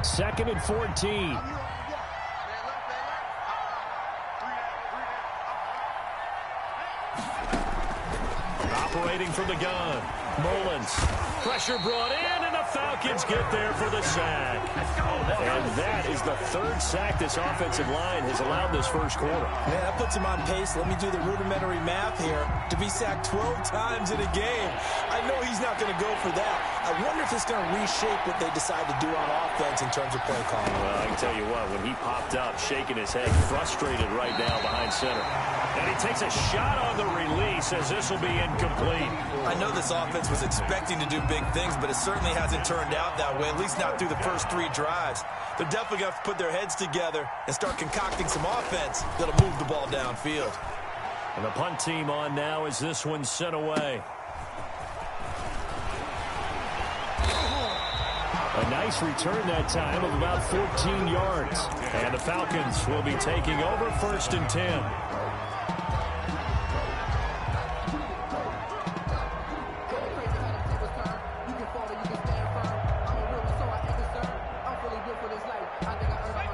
2nd and 14. Operating from the gun. Mullins. Pressure brought in, and the Falcons get there for the sack. And that is the 3rd sack this offensive line has allowed this first quarter. Man, that puts him on pace. Let me do the rudimentary math here. To be sacked 12 times in a game, I know he's not going to go for that. I wonder if it's going to reshape what they decide to do on offense in terms of play calling. Well, I can tell you what, when he popped up, shaking his head, frustrated right now behind center. And he takes a shot on the release as this will be incomplete. I know this offense was expecting to do big things, but it certainly hasn't turned out that way, at least not through the first 3 drives. They're definitely going to have to put their heads together and start concocting some offense that'll move the ball downfield. And the punt team on now as this one's sent away. A nice return that time of about 14 yards. And the Falcons will be taking over 1st and 10.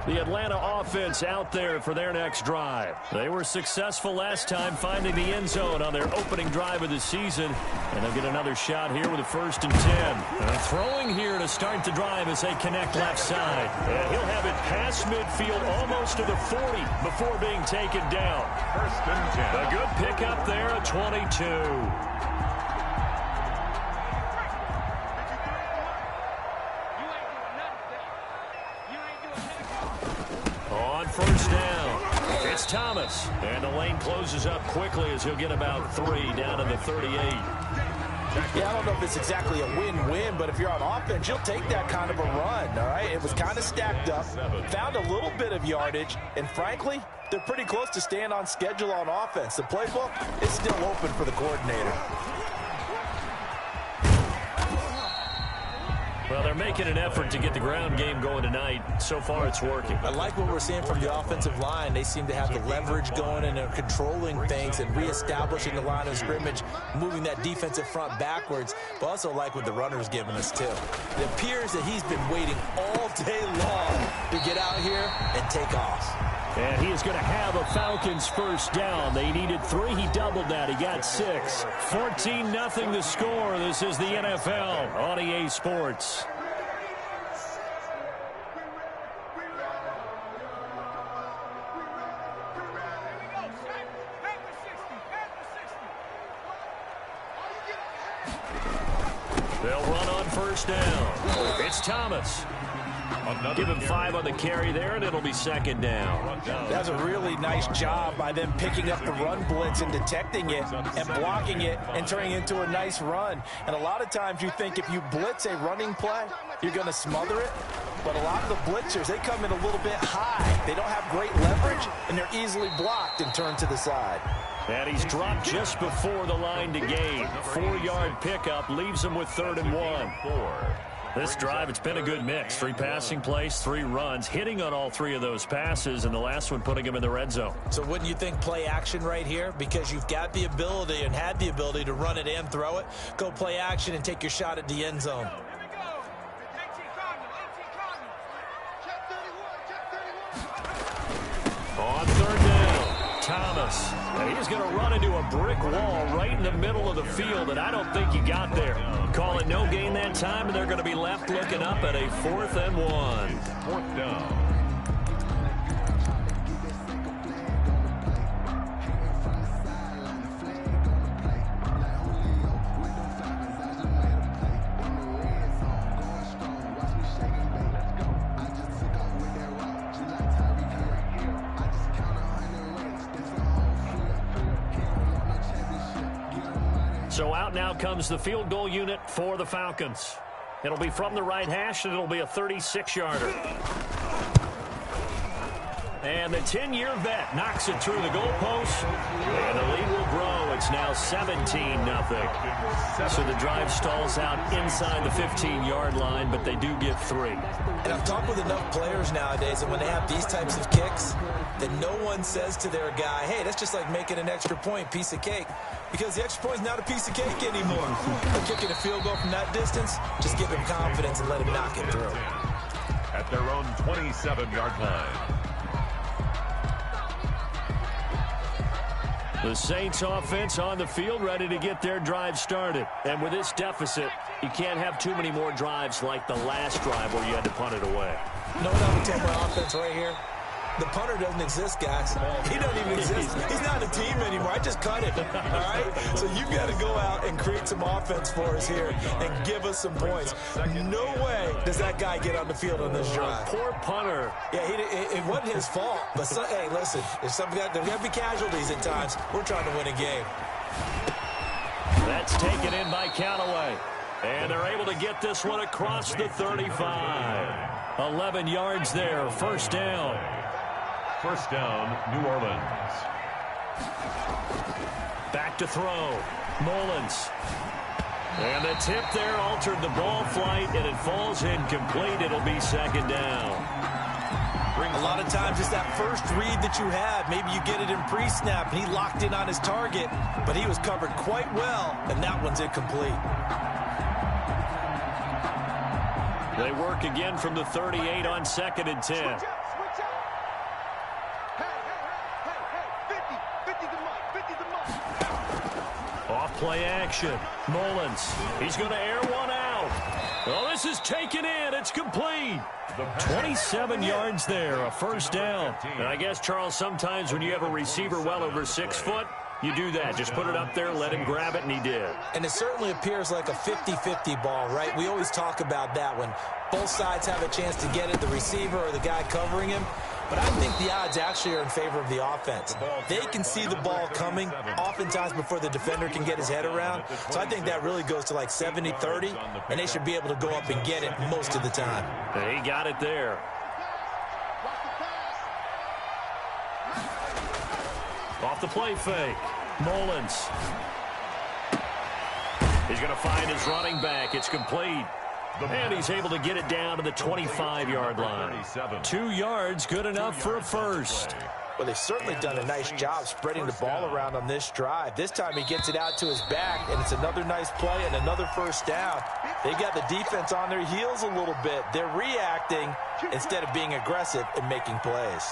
The Atlanta offense out there for their next drive. They were successful last time finding the end zone on their opening drive of the season. And they'll get another shot here with a 1st and 10. Throwing here to start the drive as they connect left side. And he'll have it past midfield almost to the 40 before being taken down. 1st and 10. A good pickup there at 22. First down. It's Thomas. And the lane closes up quickly as he'll get about 3 down to the 38. Yeah, I don't know if it's exactly a win-win, but if you're on offense, you'll take that kind of a run, all right? It was kind of stacked up, found a little bit of yardage, and frankly, they're pretty close to staying on schedule on offense. The playbook is still open for the coordinator. Well, they're making an effort to get the ground game going tonight. So far, it's working. I like what we're seeing from the offensive line. They seem to have the leverage going and are controlling things and reestablishing the line of scrimmage, moving that defensive front backwards. But also like what the runner's giving us, too. It appears that he's been waiting all day long to get out here and take off. And he is going to have a Falcons first down. They needed 3. He doubled that. He got 6. 14-0 the score. This is the NFL on EA Sports. They'll run on first down. It's Thomas. Give him 5 on the carry there, and it'll be 2nd down. That's a really nice job by them picking up the run blitz and detecting it and blocking it and turning it into a nice run. And a lot of times you think if you blitz a running play, you're going to smother it. But a lot of the blitzers, they come in a little bit high. They don't have great leverage, and they're easily blocked and turned to the side. And he's dropped just before the line to gain. 4-yard pickup leaves him with 3rd and 1. This drive, it's been a good mix. 3 passing plays, 3 runs, hitting on all 3 of those passes, and the last one putting him in the red zone. So wouldn't you think play action right here? Because you've got the ability and had the ability to run it and throw it. Go play action and take your shot at the end zone. On 3rd down, Thomas. And he's going to run into a brick wall right in the middle of the field, and I don't think he got there. Call it no gain that time, and they're going to be left looking up at a 4th and 1. 4th down. So out now comes the field goal unit for the Falcons. It'll be from the right hash, and it'll be a 36-yarder. And the 10-year vet knocks it through the goalpost, and the lead will grow. It's now 17-0. So the drive stalls out inside the 15-yard line, but they do get 3. And I've talked with enough players nowadays, and when they have these types of kicks, that no one says to their guy, hey, that's just like making an extra point, piece of cake. Because the extra point is not a piece of cake anymore. They're kicking a field goal from that distance, just give him confidence and let him knock it through. At their own 27-yard line. The Saints offense on the field, ready to get their drive started. And with this deficit, you can't have too many more drives like the last drive where you had to punt it away. No one ever told my offense right here. The punter doesn't exist, guys. He doesn't even exist. He's not a team anymore. I just cut him, all right? So you've got to go out and create some offense for us here and give us some points. No way does that guy get on the field on this drive. Poor punter. Yeah, it wasn't his fault. But, hey, listen, there's got to be casualties at times. We're trying to win a game. That's taken in by Callaway. And they're able to get this one across the 35. 11 yards there, first down. First down, New Orleans. Back to throw. Mullins. And the tip there altered the ball flight, and it falls incomplete. It'll be second down. A lot of times it's that first read that you have. Maybe you get it in pre-snap, and he locked in on his target, but he was covered quite well, and that one's incomplete. They work again from the 38 on 2nd and 10. Off-play action. Mullins. He's going to air one out. Oh, this is taken in. It's complete. 27 yards there, a first down. And I guess, Charles, sometimes when you have a receiver well over 6 foot, you do that. Just put it up there, let him grab it, and he did. And it certainly appears like a 50-50 ball, right? We always talk about that when both sides have a chance to get it, the receiver or the guy covering him. But I think the odds actually are in favor of the offense. They can see the ball coming oftentimes before the defender can get his head around. So I think that really goes to like 70-30, and they should be able to go up and get it most of the time. And he got it there. Off the play fake. Mullins. He's going to find his running back. It's complete. And he's able to get it down to the 25-yard line. 2 yards, good enough for a first. Well, they've certainly done a nice job spreading the ball around on this drive. This time he gets it out to his back, and it's another nice play and another first down. They got the defense on their heels a little bit. They're reacting instead of being aggressive and making plays.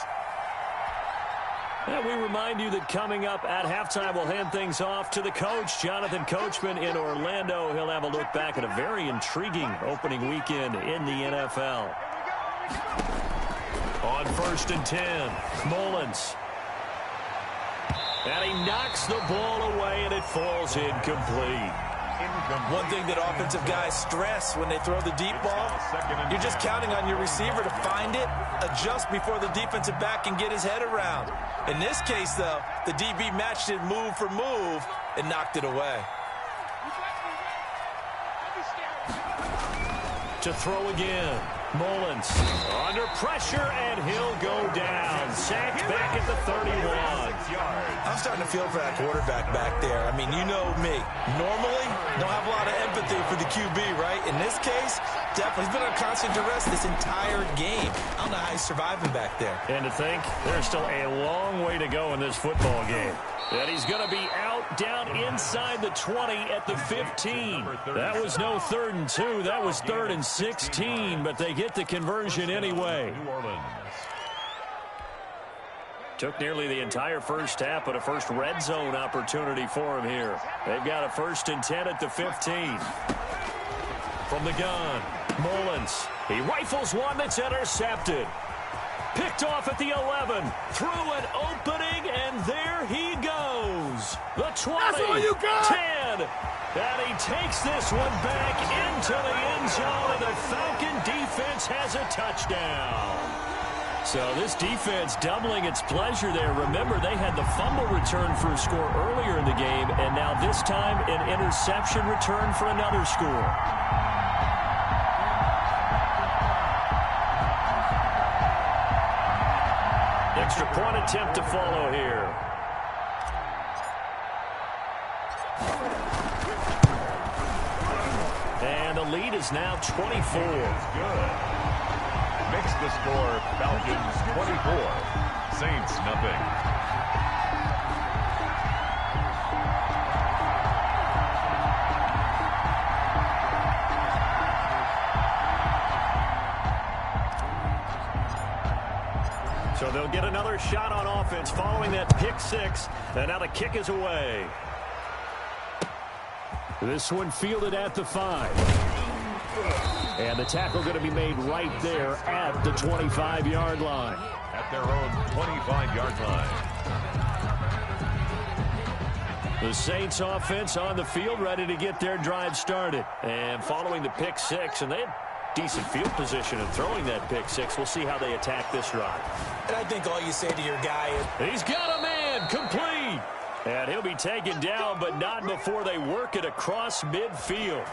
And we remind you that coming up at halftime, we'll hand things off to the coach, Jonathan Coachman in Orlando. He'll have a look back at a very intriguing opening weekend in the NFL. On 1st and 10, Mullins. And he knocks the ball away, and it falls incomplete. One thing that offensive guys stress when they throw the deep ball, you're just counting on your receiver to find it, adjust before the defensive back can get his head around. In this case, though, the DB matched it move for move and knocked it away. To throw again. Mullins under pressure, and he'll go down. Sacked back at the 31. I'm starting to feel for that quarterback back there. I mean, you know me. Normally, don't have a lot of empathy for the QB, right? In this case, definitely. He's been under constant duress this entire game. I don't know how he's surviving back there. And to think, there's still a long way to go in this football game. And he's going to be out down inside the 20 at the 15. That was no 3rd and 2. That was 3rd and 16, but they get the conversion anyway. Took nearly the entire first half, but a first red zone opportunity for him here. They've got a 1st and 10 at the 15. From the gun, Mullins. He rifles one that's intercepted. Picked off at the 11, through an opening, and there he goes. The 20, That's all you got. 10, and he takes this one back into the end zone, and the Falcon defense has a touchdown. So this defense doubling its pleasure there. Remember, they had the fumble return for a score earlier in the game, and now this time an interception return for another score. Extra point attempt to follow here. And the lead is now 24. Good. Makes the score Falcons 24, Saints nothing. So they'll get another shot on offense following that pick six. And now the kick is away. This one fielded at the 5. And the tackle going to be made right there at the 25-yard line. At their own 25-yard line. The Saints offense on the field ready to get their drive started. And following the pick six, and they had decent field position in throwing that pick six. We'll see how they attack this drive. And I think all you say to your guy is, he's got a man, complete. And he'll be taken down, but not before they work it across midfield.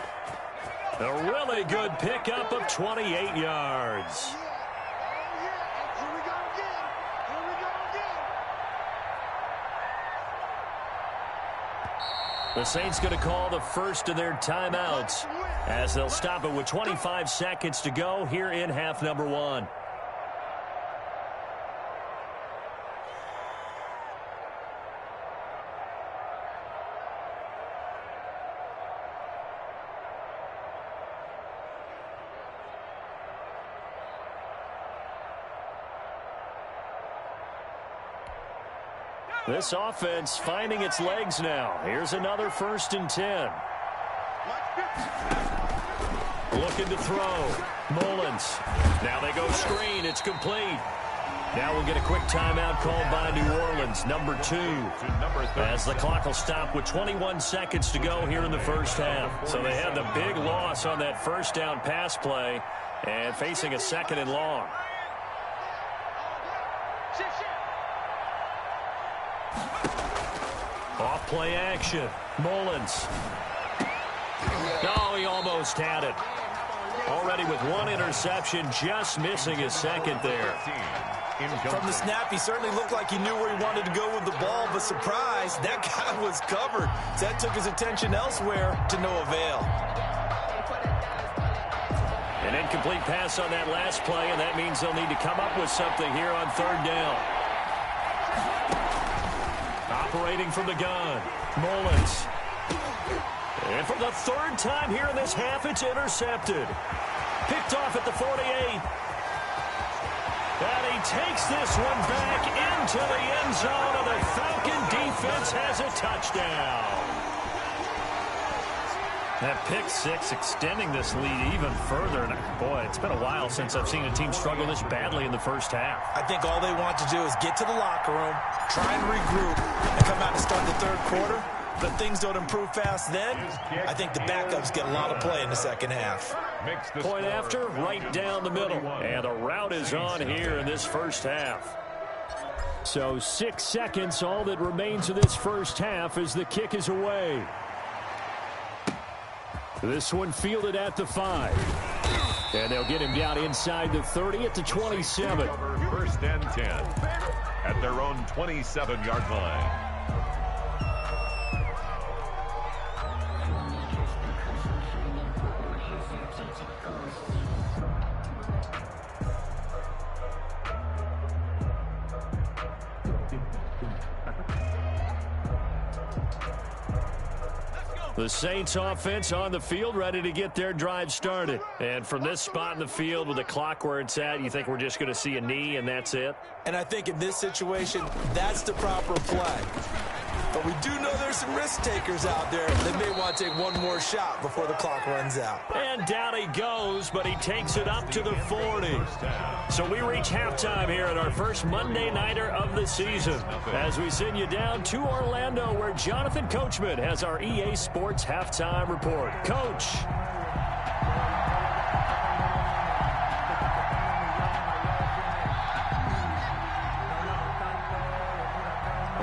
A really good pickup of 28 yards. The Saints going to call the first of their timeouts as they'll stop it with 25 seconds to go here in half number 1. This offense finding its legs now. Here's another 1st and 10. Looking to throw. Mullins. Now they go screen. It's complete. Now we'll get a quick timeout called by New Orleans, number 2. As the clock will stop with 21 seconds to go here in the first half. So they had the big loss on that first down pass play and facing a 2nd and long. Off play action. Mullins. Oh, he almost had it. Already with 1 interception, just missing his 2nd there. From the snap, he certainly looked like he knew where he wanted to go with the ball, but surprise, that guy was covered. So that took his attention elsewhere to no avail. An incomplete pass on that last play, and that means they'll need to come up with something here on 3rd down. Operating from the gun, Mullins. And for the 3rd time here in this half, it's intercepted. Picked off at the 48. And he takes this one back into the end zone, and the Falcon defense has a touchdown. That pick six extending this lead even further. And boy, it's been a while since I've seen a team struggle this badly in the first half. I think all they want to do is get to the locker room, try and regroup, and come out and start the 3rd quarter. But things don't improve fast then. I think the backups get a lot of play in the 2nd half. Point after, right down the middle. And the route is on here in this first half. So 6 seconds, all that remains of this first half as the kick is away. This one fielded at the 5. And they'll get him down inside the 30 at the 27. 1st and 10 at their own 27-yard line. The Saints offense on the field ready to get their drive started. And from this spot in the field with the clock where it's at, you think we're just going to see a knee and that's it? And I think in this situation, that's the proper play. But we do know there's some risk takers out there. They may want to take one more shot before the clock runs out. And down he goes, but he takes it up to the 40. So we reach halftime here at our first Monday Nighter of the season as we send you down to Orlando where Jonathan Coachman has our EA Sports Halftime Report. Coach.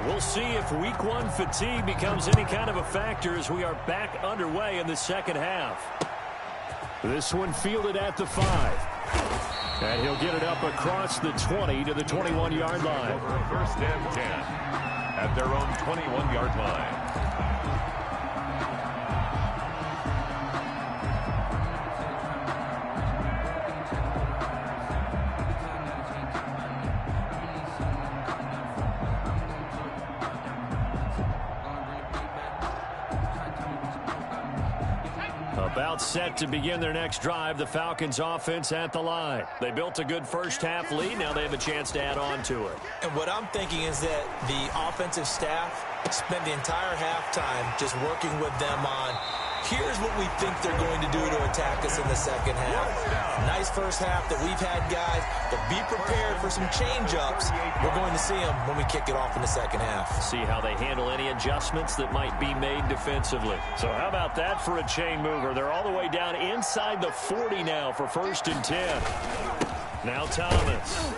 We'll see if week 1 fatigue becomes any kind of a factor as we are back underway in the 2nd half. This one fielded at the 5. And he'll get it up across the 20 to the 21-yard line. 1st and 10 at their own 21-yard line. About set to begin their next drive, the Falcons offense at the line. They built a good first-half lead. Now they have a chance to add on to it. And what I'm thinking is that the offensive staff spend the entire halftime just working with them on, here's what we think they're going to do to attack us in the second half. Nice first half that we've had, guys, but be prepared for some change-ups. We're going to see them when we kick it off in the second half. See how they handle any adjustments that might be made defensively. So how about that for a chain mover? They're all the way down inside the 40 now for 1st and 10. Now Thomas.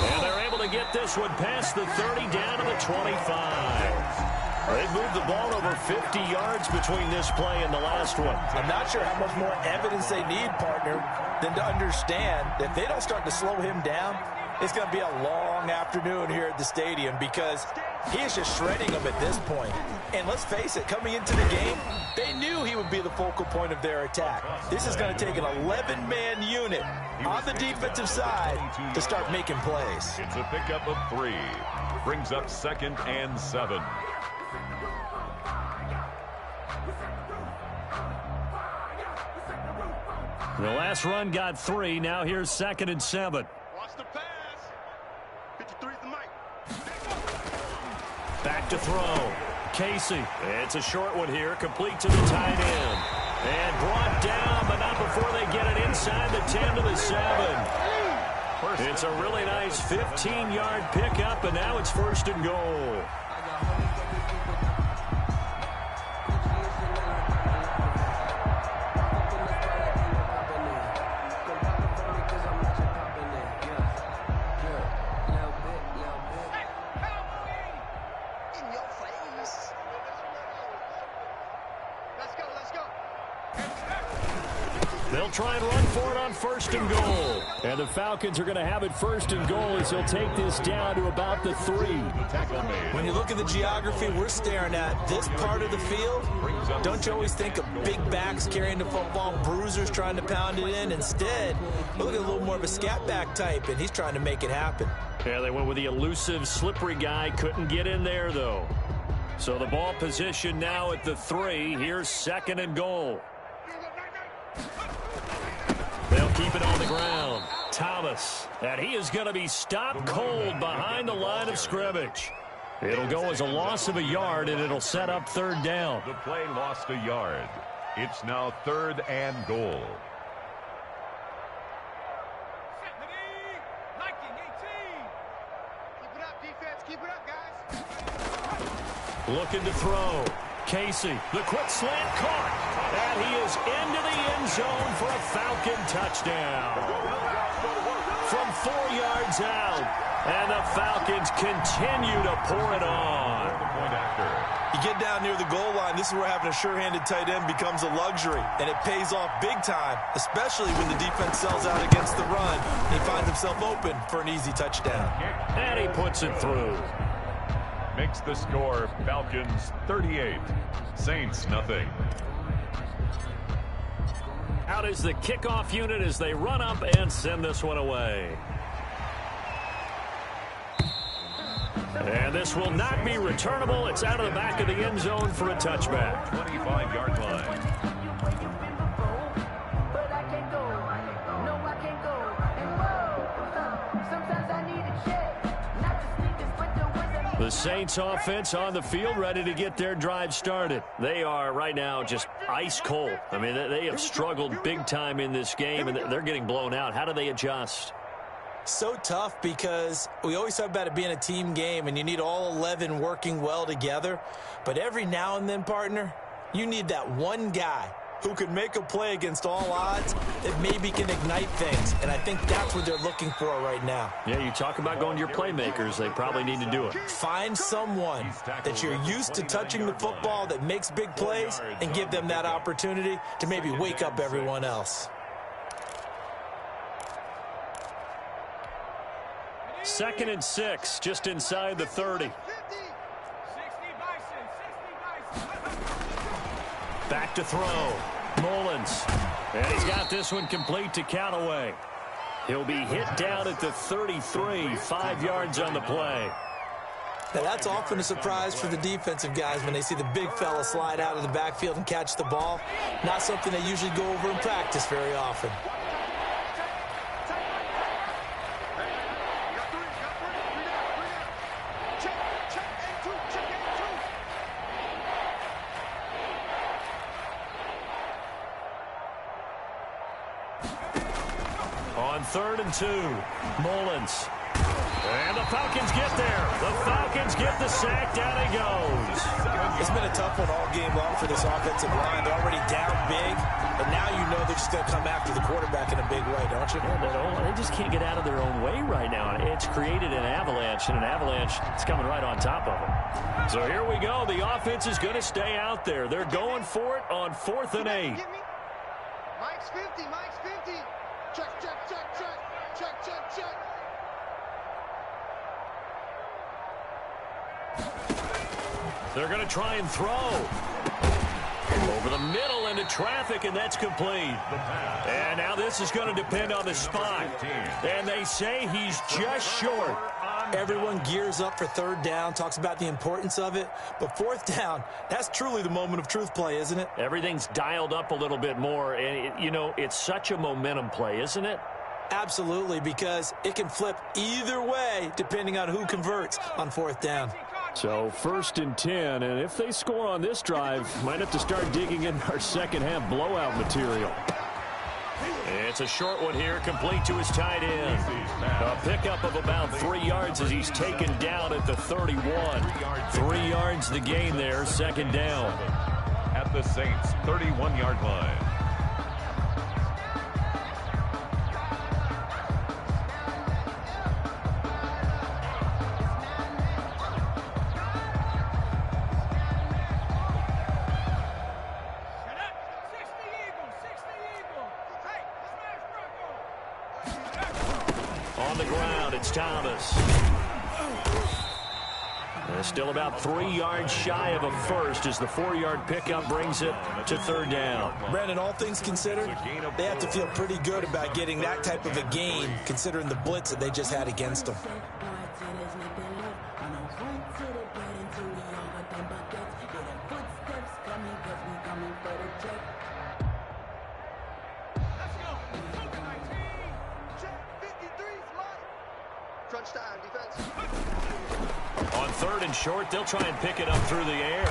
And they're able to get this one past the 30 down to the 25. They've moved the ball over 50 yards between this play and the last one. I'm not sure how much more evidence they need, partner, than to understand that if they don't start to slow him down, it's going to be a long afternoon here at the stadium because he is just shredding them at this point. And let's face it, coming into the game, they knew he would be the focal point of their attack. This is going to take an 11-man unit on the defensive side to start making plays. It's a pickup of 3. Brings up 2nd and 7. The last run got 3. Now here's 2nd and 7. Watch the pass. 53's the mic. Back to throw. Casey. It's a short one here. Complete to the tight end. And brought down, but not before they get it inside the 10 to the 7. It's a really nice 15-yard pickup, and now it's 1st and goal. They'll try and run for it on 1st and goal. And the Falcons are going to have it 1st and goal as he'll take this down to about the 3. When you look at the geography we're staring at, this part of the field, don't you always think of big backs carrying the football, bruisers trying to pound it in? Instead, look at a little more of a scat back type, and he's trying to make it happen. Yeah, they went with the elusive, slippery guy. Couldn't get in there, though. So the ball position now at the 3. Here's 2nd and goal. They'll keep it on the ground. Thomas. And he is going to be stopped cold behind the line of scrimmage. It'll go as a loss of a yard, and it'll set up 3rd down. The play lost a yard. It's now 3rd and goal. Keep it up, defense. Keep it up, guys. Looking to throw. Casey, the quick slant caught. And he is into the end zone for a Falcon touchdown. From 4 yards out. And the Falcons continue to pour it on. You get down near the goal line, this is where having a sure-handed tight end becomes a luxury. And it pays off big time, especially when the defense sells out against the run. He finds himself open for an easy touchdown. And he puts it through. Makes the score Falcons 38, Saints nothing. Out is the kickoff unit as they run up and send this one away. And this will not be returnable. It's out of the back of the end zone for a touchback. 25-yard line. The Saints offense on the field ready to get their drive started. They are right now just ice cold. I mean, they have struggled big time in this game, and they're getting blown out. How do they adjust? So tough because we always talk about it being a team game, and you need all 11 working well together. But every now and then, partner, you need that one guy who can make a play against all odds that maybe can ignite things. And I think that's what they're looking for right now. Yeah, you talk about going to your playmakers. They probably need to do it. Find someone that you're used to touching the football that makes big plays and give them that opportunity to maybe wake up everyone else. 2nd and 6, just inside the 30. Back to throw. Mullins. And he's got this one complete to Callaway. He'll be hit down at the 33, 5 yards on the play. Now, that's often a surprise for the defensive guys when they see the big fella slide out of the backfield and catch the ball. Not something they usually go over in practice very often. On 3rd and 2, Mullins. And the Falcons get there. The Falcons get the sack. Down he goes. It's been a tough one all game long for this offensive line. They're already down big, and now you know they're just going to come after the quarterback in a big way, don't you? Yeah, they just can't get out of their own way right now. It's created an avalanche, and an avalanche is coming right on top of them. So here we go. The offense is going to stay out there. They're going for it on 4th and 8. Mike's 50, Mike's 50. Check, check, check, check. Check, check, check. They're going to try and throw. Over the middle into traffic, and that's complete. And now this is going to depend on the spot. And they say he's just short. Everyone gears up for 3rd down, talks about the importance of it. But 4th down, that's truly the moment of truth play, isn't it? Everything's dialed up a little bit more. And, it's such a momentum play, isn't it? Absolutely, because it can flip either way depending on who converts on 4th down. So 1st and 10, and if they score on this drive, might have to start digging in our second-half blowout material. It's a short one here, complete to his tight end. A pickup of about 3 yards as he's taken down at the 31. 3 yards the gain there, 2nd down. At the Saints' 31-yard line. On the ground, it's Thomas. Still about 3 yards shy of a first as the 4-yard pickup brings it to 3rd down. Brandon, all things considered, they have to feel pretty good about getting that type of a gain considering the blitz that they just had against them. On 3rd and short, they'll try and pick it up through the air.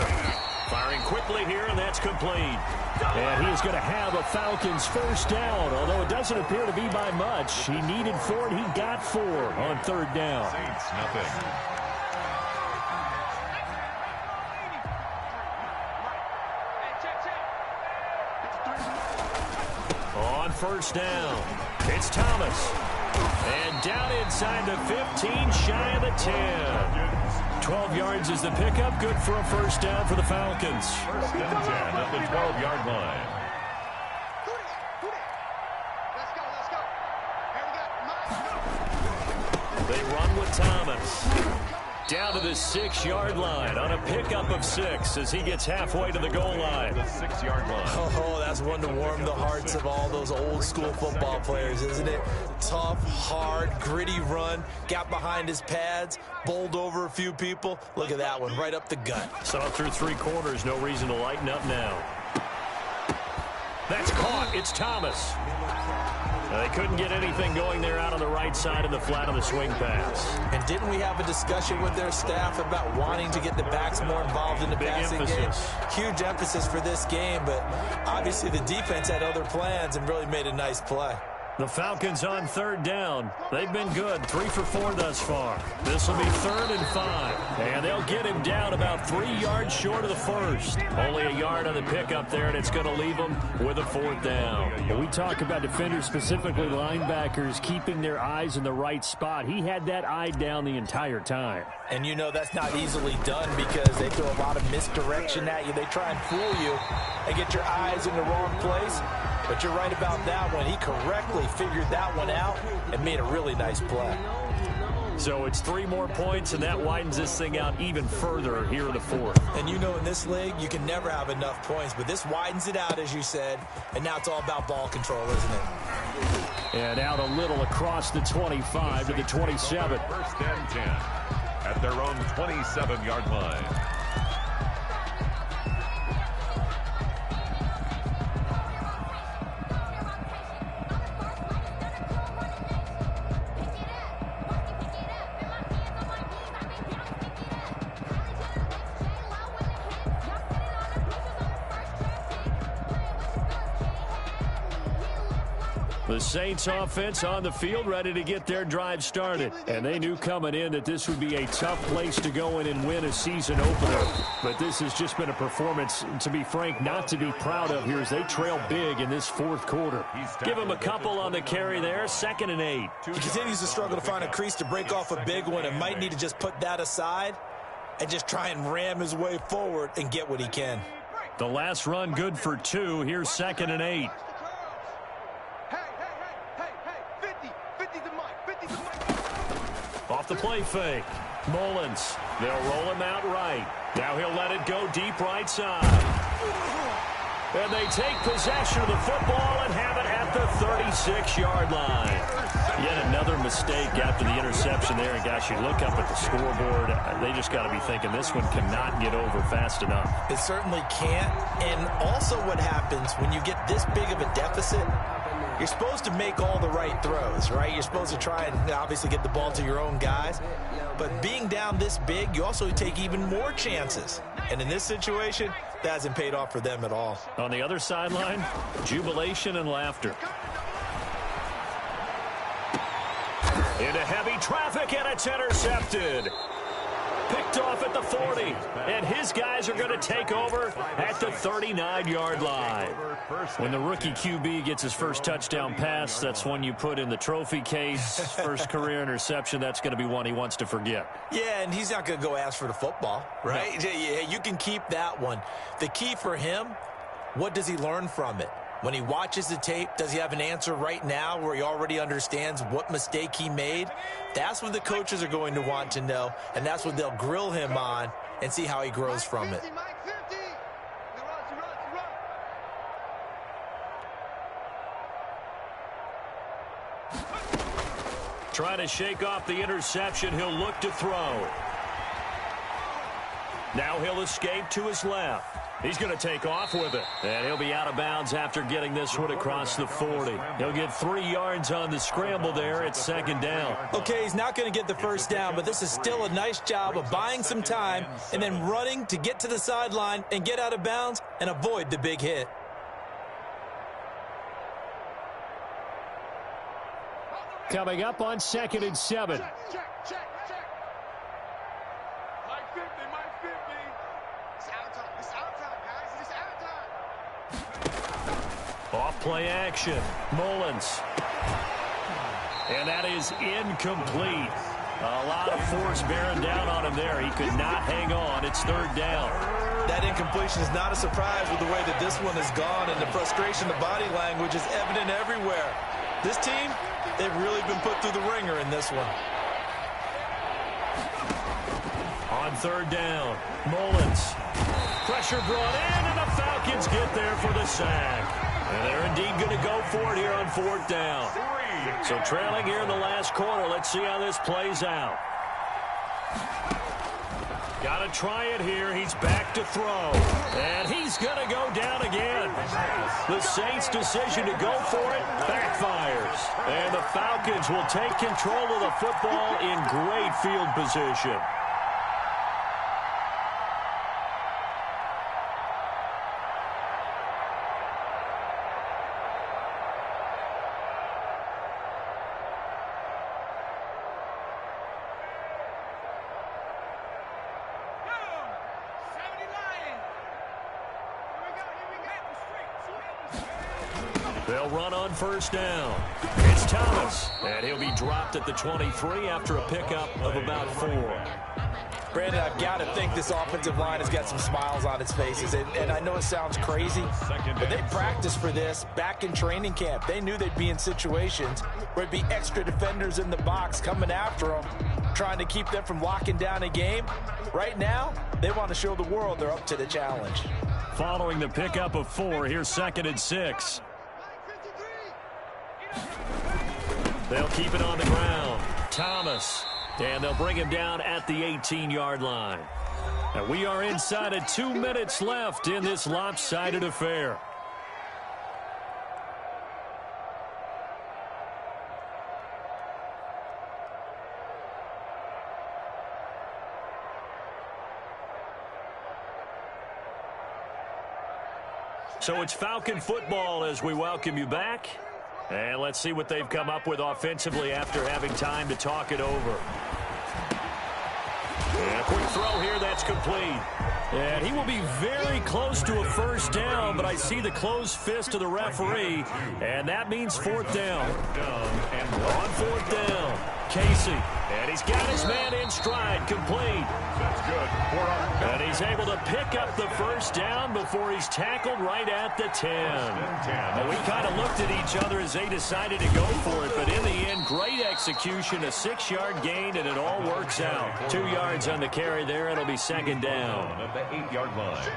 Firing quickly here, and that's complete. And he's going to have a Falcons 1st down, although it doesn't appear to be by much. He needed 4, and he got 4 on 3rd down. Saints, nothing. On 1st down, it's Thomas. And down inside the 15, shy of the 10. 12 yards is the pickup. Good for a 1st down for the Falcons. 1st and 10 at the 12-yard line. Let's go. They run with Thomas. Down to the 6-yard line on a pickup of 6 as he gets halfway to the goal line. The 6-yard line. Oh, that's one to warm the hearts of all those old-school football players, isn't it? Tough, hard, gritty run. Got behind his pads, bowled over a few people. Look at that one, right up the gut. Saw through 3 quarters, no reason to lighten up now. That's caught. It's Thomas. They couldn't get anything going there out on the right side of the flat on the swing pass. And didn't we have a discussion with their staff about wanting to get the backs more involved in the passing game? Huge emphasis for this game, but obviously the defense had other plans and really made a nice play. The Falcons on 3rd down. They've been good, 3 for 4 thus far. This will be 3rd and 5. And they'll get him down about 3 yards short of the 1st. Only a yard on the pickup there, and it's going to leave them with a 4th down. When we talk about defenders, specifically linebackers, keeping their eyes in the right spot, he had that eye down the entire time. And you know that's not easily done because they throw a lot of misdirection at you. They try and fool you and get your eyes in the wrong place. But you're right about that one. He correctly figured that one out and made a really nice play. So it's 3 more points, and that widens this thing out even further here in the 4th. And you know in this league, you can never have enough points, but this widens it out, as you said, and now it's all about ball control, isn't it? And out a little across the 25 to the 27. 1st and 10. at their own 27-yard line. The Saints offense on the field ready to get their drive started. And they knew coming in that this would be a tough place to go in and win a season opener. But this has just been a performance, to be frank, not to be proud of here as they trail big in this fourth quarter. Give him a couple on the carry there, 2nd and 8. He continues to struggle to find a crease to break off a big one and might need to just put that aside and just try and ram his way forward and get what he can. The last run good for 2. Here's 2nd and 8. Off the play fake. Mullins. They'll roll him out right. Now he'll let it go deep right side. And they take possession of the football and have it at the 36-yard line. Yet another mistake after the interception there. And, gosh, you look up at the scoreboard. They just got to be thinking this one cannot get over fast enough. It certainly can't. And also what happens when you get this big of a deficit, you're supposed to make all the right throws, right? You're supposed to try and obviously get the ball to your own guys. But being down this big, you also take even more chances. And in this situation, that hasn't paid off for them at all. On the other sideline, jubilation and laughter. Into heavy traffic, and it's intercepted. Picked off at the 40, and his guys are going to take over at the 39-yard line. When the rookie QB gets his first touchdown pass, that's one you put in the trophy case. First career interception, that's going to be one he wants to forget. Yeah, and he's not going to go ask for the football, right? Yeah, you can keep that one. The key for him, what does he learn from it? When he watches the tape, does he have an answer right now where he already understands what mistake he made? That's what the coaches are going to want to know, and that's what they'll grill him on and see how he grows from it. Trying to shake off the interception, he'll look to throw. Now he'll escape to his left. He's going to take off with it. And he'll be out of bounds after getting this one across the 40. He'll get 3 yards on the scramble there at 2nd down. Okay, he's not going to get the first down, but this is still a nice job of buying some time and then running to get to the sideline and get out of bounds and avoid the big hit. Coming up on 2nd and 7. Off play action. Mullins. And that is incomplete. A lot of force bearing down on him there. He could not hang on. It's 3rd down. That incompletion is not a surprise with the way that this one has gone, and the frustration, the body language is evident everywhere. This team, they've really been put through the ringer in this one. On 3rd down, Mullins. Pressure brought in, and the Falcons get there for the sack. And they're indeed going to go for it here on 4th down. So trailing here in the last quarter. Let's see how this plays out. Got to try it here. He's back to throw. And he's going to go down again. The Saints' decision to go for it backfires. And the Falcons will take control of the football in great field position. They'll run on 1st down. It's Thomas, and he'll be dropped at the 23 after a pickup of about 4. Brandon, I've got to think this offensive line has got some smiles on its faces. And I know it sounds crazy, but they practiced for this back in training camp. They knew they'd be in situations where it'd be extra defenders in the box coming after them, trying to keep them from locking down a game. Right now, they want to show the world they're up to the challenge. Following the pickup of 4, here's 2nd and 6. They'll keep it on the ground. Thomas. And they'll bring him down at the 18-yard line. And we are inside of 2 minutes left in this lopsided affair. So it's Falcon football as we welcome you back. And let's see what they've come up with offensively after having time to talk it over. And a quick throw here, that's complete. And he will be very close to a first down, but I see the closed fist of the referee, and that means fourth down. On fourth down, Casey. And he's got his man in stride, complete. That's good. And he's able to pick up the first down before he's tackled right at the 10. And we kind of looked at each other as they decided to go for it, but in the end, great execution, a 6-yard gain, and it all works out. 2 yards on the carry there, it'll be second down. At the 8-yard line.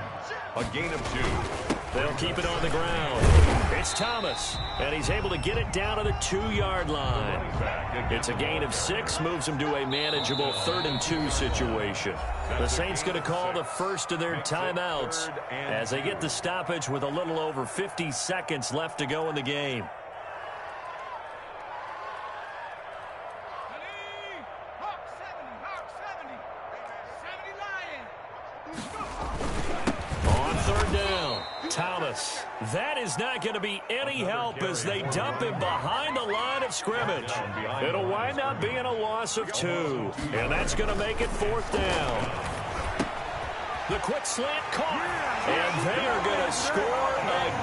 A gain of 2. They'll keep it on the ground. It's Thomas, and he's able to get it down to the 2-yard line. It's a gain of 6, moves him to a manageable 3rd and 2 situation. The Saints going to call the first of their timeouts as they get the stoppage with a little over 50 seconds left to go in the game. Thomas. That is not going to be any help as they dump him behind the line of scrimmage. It'll wind up being a loss of 2. And that's going to make it fourth down. The quick slant caught. And they are going to score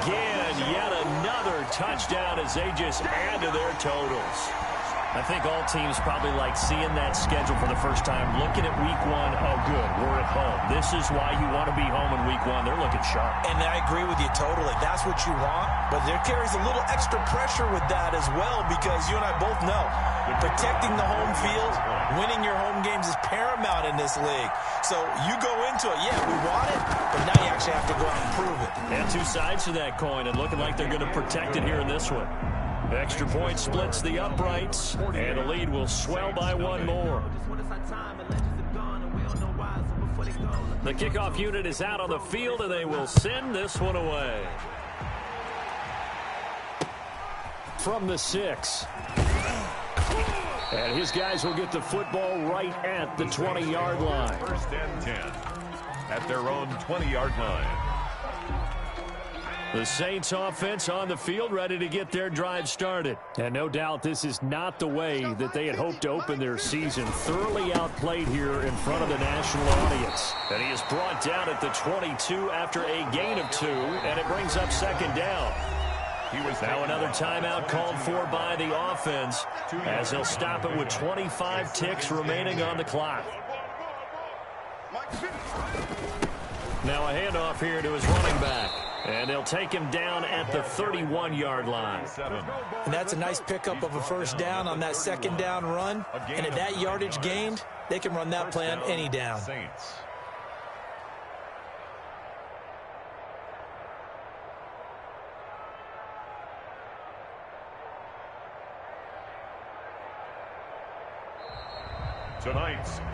again. Yet another touchdown as they just add to their totals. I think all teams probably like seeing that schedule for the first time, looking at week 1. Oh, good, we're at home. This is why you want to be home in week 1. They're looking sharp. And I agree with you totally. That's what you want. But there carries a little extra pressure with that as well because you and I both know protecting the home field, winning your home games is paramount in this league. So you go into it, yeah, we want it, but now you actually have to go out and prove it. And 2 sides to that coin, and looking like they're going to protect it here in this one. The extra point splits the uprights, and the lead will swell by 1 more. The kickoff unit is out on the field, and they will send this one away. From the 6. And his guys will get the football right at the 20-yard line. First and 10 at their own 20-yard line. The Saints offense on the field, ready to get their drive started. And no doubt this is not the way that they had hoped to open their season. Thoroughly outplayed here in front of the national audience. And he is brought down at the 22 after a gain of 2, and it brings up second down. Now another timeout called for by the offense as they'll stop it with 25 ticks remaining on the clock. Now a handoff here to his running back. And they'll take him down at the 31-yard line. And that's a nice pickup of a first down on that second down run. And at that yardage gained, they can run that play on any down.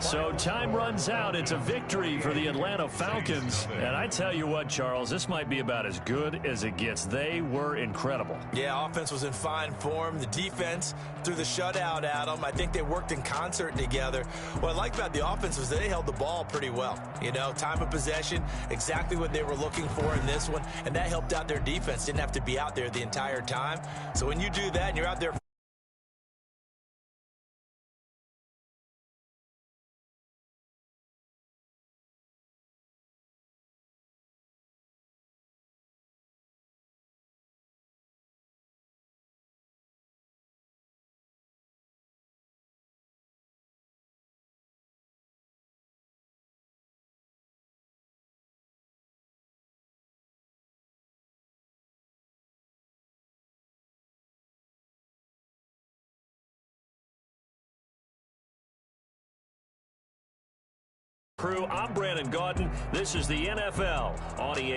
So time runs out. It's a victory for the Atlanta Falcons. And I tell you what, Charles, this might be about as good as it gets. They were incredible. Yeah, offense was in fine form. The defense threw the shutout at them. I think they worked in concert together. What I like about the offense was they held the ball pretty well. You know, time of possession, exactly what they were looking for in this one. And that helped out their defense. Didn't have to be out there the entire time. So when you do that and you're out there crew, I'm Brandon Gaudin. This is the NFL on EA.